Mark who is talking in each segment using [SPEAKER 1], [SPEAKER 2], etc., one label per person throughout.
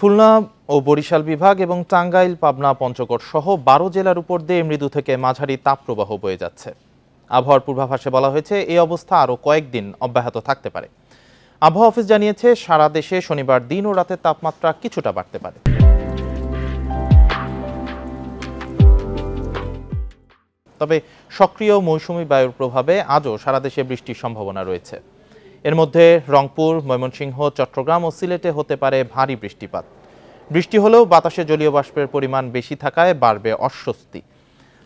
[SPEAKER 1] খুলনা ও বরিশাল বিভাগ এবং টাঙ্গাইল, পাবনা, পঞ্চগড় সহ ১২ জেলার উপর দিয়ে মৃদু থেকে মাঝারি তাপপ্রবাহ বয়ে যাচ্ছে। আবহাওয়ার পূর্বাভাসে বলা হয়েছে, এই অবস্থা আরও কয়েকদিন অব্যাহত থাকতে পারে। আবহাওয়া অফিস জানিয়েছে, সারা দেশে শনিবার দিন ও রাতের তাপমাত্রা কিছুটা বাড়তে পারে। তবে সক্রিয় মৌসুমী বায়ুর প্রভাবে আজও সারা দেশে বৃষ্টির সম্ভাবনা রয়েছে। এর মধ্যে রংপুর, ময়মনসিংহ, চট্টগ্রাম ও সিলেটে হতে পারে ভারী বৃষ্টিপাত। বৃষ্টি হলেও বাতাসে জলীয় বাষ্পের পরিমাণ বেশি থাকায় বাড়বে অস্বস্তি।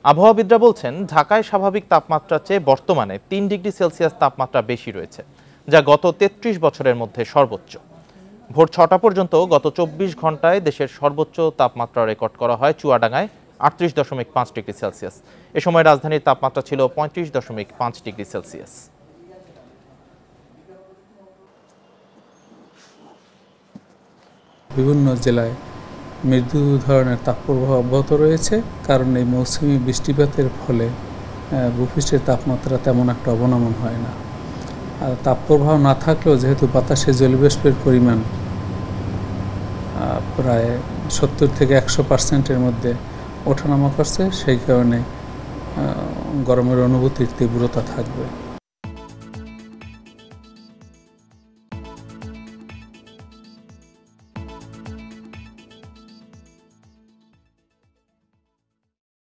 [SPEAKER 1] আবহাওয়াবিদরা বলছেন, ঢাকায় স্বাভাবিক তাপমাত্রার চেয়ে বর্তমানে ৩ ডিগ্রি সেলসিয়াস তাপমাত্রা বেশি রয়েছে, যা গত ৩৩ বছরের মধ্যে সর্বোচ্চ। ভোর ৬টা পর্যন্ত গত ২৪ ঘন্টায় দেশের সর্বোচ্চ তাপমাত্রা রেকর্ড করা হয় চুয়াডাঙ্গায় ৩৮.৫ ডিগ্রি সেলসিয়াস। এ সময় রাজধানীর তাপমাত্রা ছিল ৩৫.৫ ডিগ্রি সেলসিয়াস।
[SPEAKER 2] বিভিন্ন জেলায় মৃদু ধরনের তাপপ্রবাহ অব্যাহত রয়েছে, কারণ এই মৌসুমি বৃষ্টিপাতের ফলে ভূপৃষ্ঠের তাপমাত্রা তেমন একটা অবনমন হয় না। আর তাপপ্রবাহ না থাকলেও যেহেতু বাতাসে জলীয়বাষ্পের পরিমাণ প্রায় ৭০ থেকে ১০০% মধ্যে ওঠানামা করছে, সেই কারণে গরমের অনুভূতির তীব্রতা থাকবে।